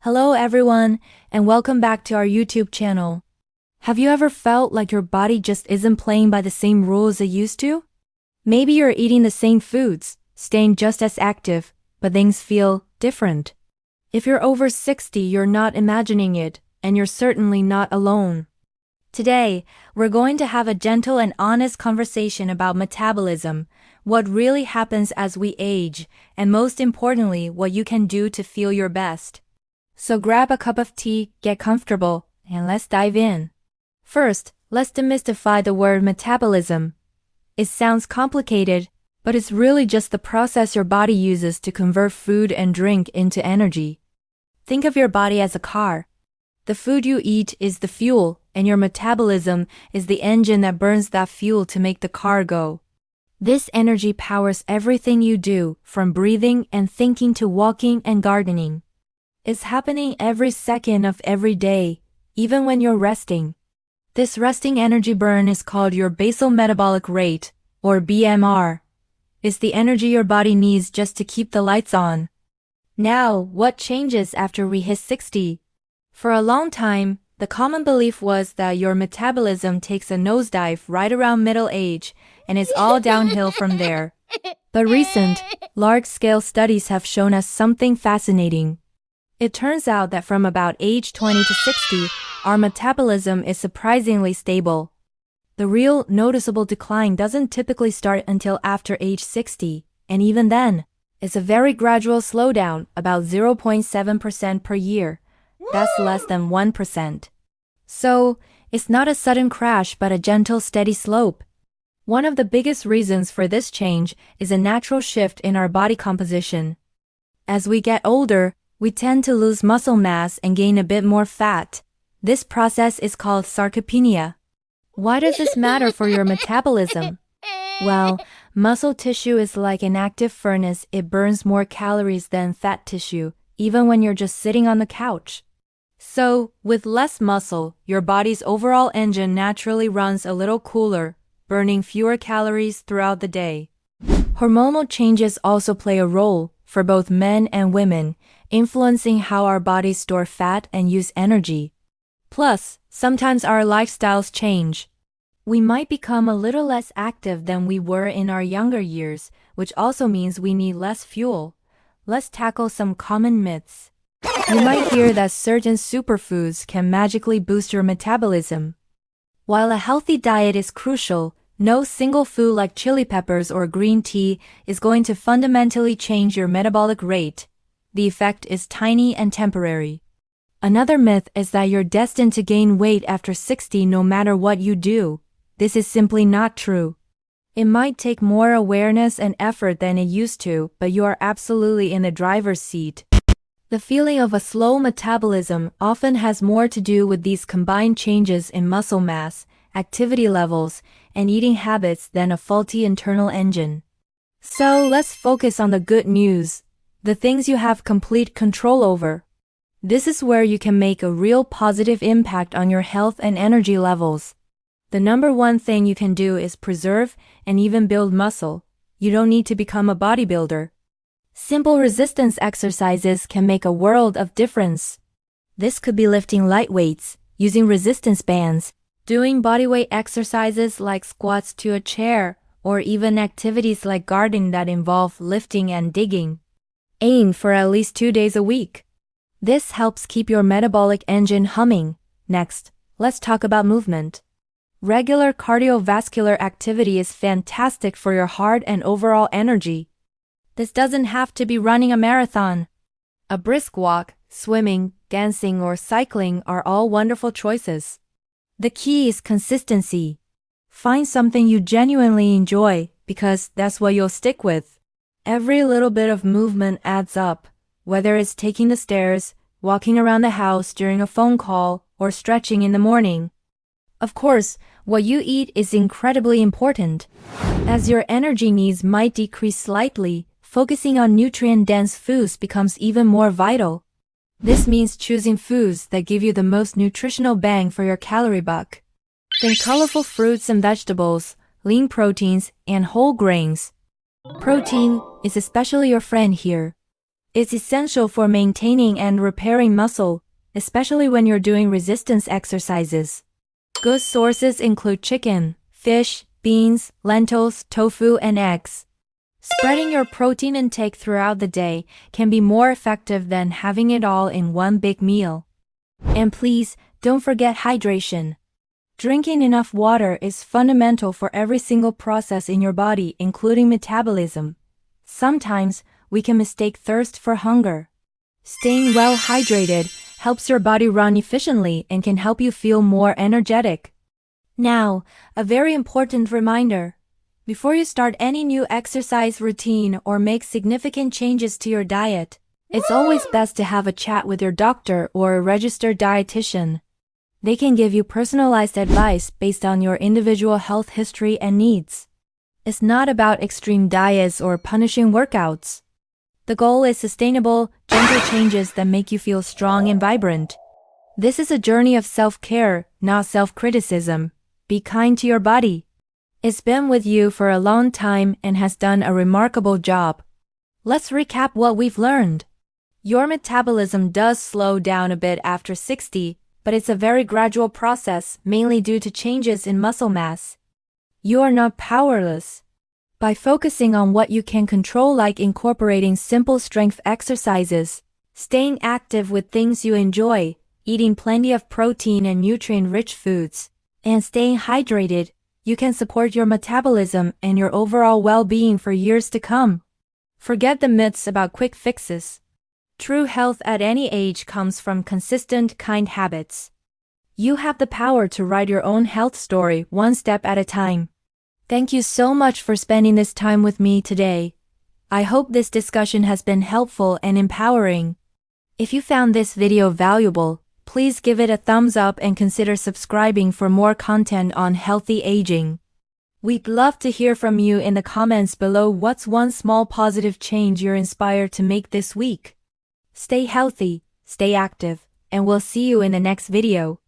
Hello everyone, and welcome back to our YouTube channel. Have you ever felt like your body just isn't playing by the same rules it used to? Maybe you're eating the same foods, staying just as active, but things feel different. If you're over 60, you're not imagining it, and you're certainly not alone. Today, we're going to have a gentle and honest conversation about metabolism, what really happens as we age, and most importantly, what you can do to feel your best. So grab a cup of tea, get comfortable, and let's dive in. First, let's demystify the word metabolism. It sounds complicated, but it's really just the process your body uses to convert food and drink into energy. Think of your body as a car. The food you eat is the fuel, and your metabolism is the engine that burns that fuel to make the car go. This energy powers everything you do, from breathing and thinking to walking and gardening. It's happening every second of every day, even when you're resting. This resting energy burn is called your basal metabolic rate, or BMR. It's the energy your body needs just to keep the lights on. Now, what changes after we hit 60? For a long time, the common belief was that your metabolism takes a nosedive right around middle age, and it's all downhill from there. But recent, large-scale studies have shown us something fascinating. It turns out that from about age 20 to 60, our metabolism is surprisingly stable. The real noticeable decline doesn't typically start until after age 60, and even then, it's a very gradual slowdown, about 0.7% per year. That's less than 1%. So, it's not a sudden crash but a gentle, steady slope. One of the biggest reasons for this change is a natural shift in our body composition. As we get older, we tend to lose muscle mass and gain a bit more fat. This process is called sarcopenia. Why does this matter for your metabolism? Well, muscle tissue is like an active furnace. It burns more calories than fat tissue, even when you're just sitting on the couch. So, with less muscle, your body's overall engine naturally runs a little cooler, burning fewer calories throughout the day. Hormonal changes also play a role, for both men and women, influencing how our bodies store fat and use energy. Plus, sometimes our lifestyles change. We might become a little less active than we were in our younger years, which also means we need less fuel. Let's tackle some common myths. You might hear that certain superfoods can magically boost your metabolism. While a healthy diet is crucial, no single food like chili peppers or green tea is going to fundamentally change your metabolic rate. The effect is tiny and temporary. Another myth is that you're destined to gain weight after 60 no matter what you do. This is simply not true. It might take more awareness and effort than it used to, but you are absolutely in the driver's seat. The feeling of a slow metabolism often has more to do with these combined changes in muscle mass, activity levels, and eating habits than a faulty internal engine. So let's focus on the good news, the things you have complete control over. This is where you can make a real positive impact on your health and energy levels. The number one thing you can do is preserve and even build muscle. You don't need to become a bodybuilder. Simple resistance exercises can make a world of difference. This could be lifting light weights, using resistance bands, doing bodyweight exercises like squats to a chair, or even activities like gardening that involve lifting and digging. Aim for at least 2 days a week. This helps keep your metabolic engine humming. Next, let's talk about movement. Regular cardiovascular activity is fantastic for your heart and overall energy. This doesn't have to be running a marathon. A brisk walk, swimming, dancing, or cycling are all wonderful choices. The key is consistency. Find something you genuinely enjoy, because that's what you'll stick with. Every little bit of movement adds up, whether it's taking the stairs, walking around the house during a phone call, or stretching in the morning. Of course, what you eat is incredibly important. As your energy needs might decrease slightly, focusing on nutrient-dense foods becomes even more vital. This means choosing foods that give you the most nutritional bang for your calorie buck. Think colorful fruits and vegetables, lean proteins, and whole grains. Protein is especially your friend here. It's essential for maintaining and repairing muscle, especially when you're doing resistance exercises. Good sources include chicken, fish, beans, lentils, tofu, and eggs. Spreading your protein intake throughout the day can be more effective than having it all in one big meal. And please, don't forget hydration. Drinking enough water is fundamental for every single process in your body, including metabolism. Sometimes, we can mistake thirst for hunger. Staying well hydrated helps your body run efficiently and can help you feel more energetic. Now, a very important reminder. Before you start any new exercise routine or make significant changes to your diet, it's always best to have a chat with your doctor or a registered dietitian. They can give you personalized advice based on your individual health history and needs. It's not about extreme diets or punishing workouts. The goal is sustainable, gentle changes that make you feel strong and vibrant. This is a journey of self-care, not self-criticism. Be kind to your body. It's been with you for a long time and has done a remarkable job. Let's recap what we've learned. Your metabolism does slow down a bit after 60, but it's a very gradual process, mainly due to changes in muscle mass. You are not powerless. By focusing on what you can control, like incorporating simple strength exercises, staying active with things you enjoy, eating plenty of protein and nutrient-rich foods, and staying hydrated, you can support your metabolism and your overall well-being for years to come. Forget the myths about quick fixes. True health at any age comes from consistent, kind habits. You have the power to write your own health story one step at a time. Thank you so much for spending this time with me today. I hope this discussion has been helpful and empowering. If you found this video valuable, please give it a thumbs up and consider subscribing for more content on healthy aging. We'd love to hear from you in the comments below. What's one small positive change you're inspired to make this week? Stay healthy, stay active, and we'll see you in the next video.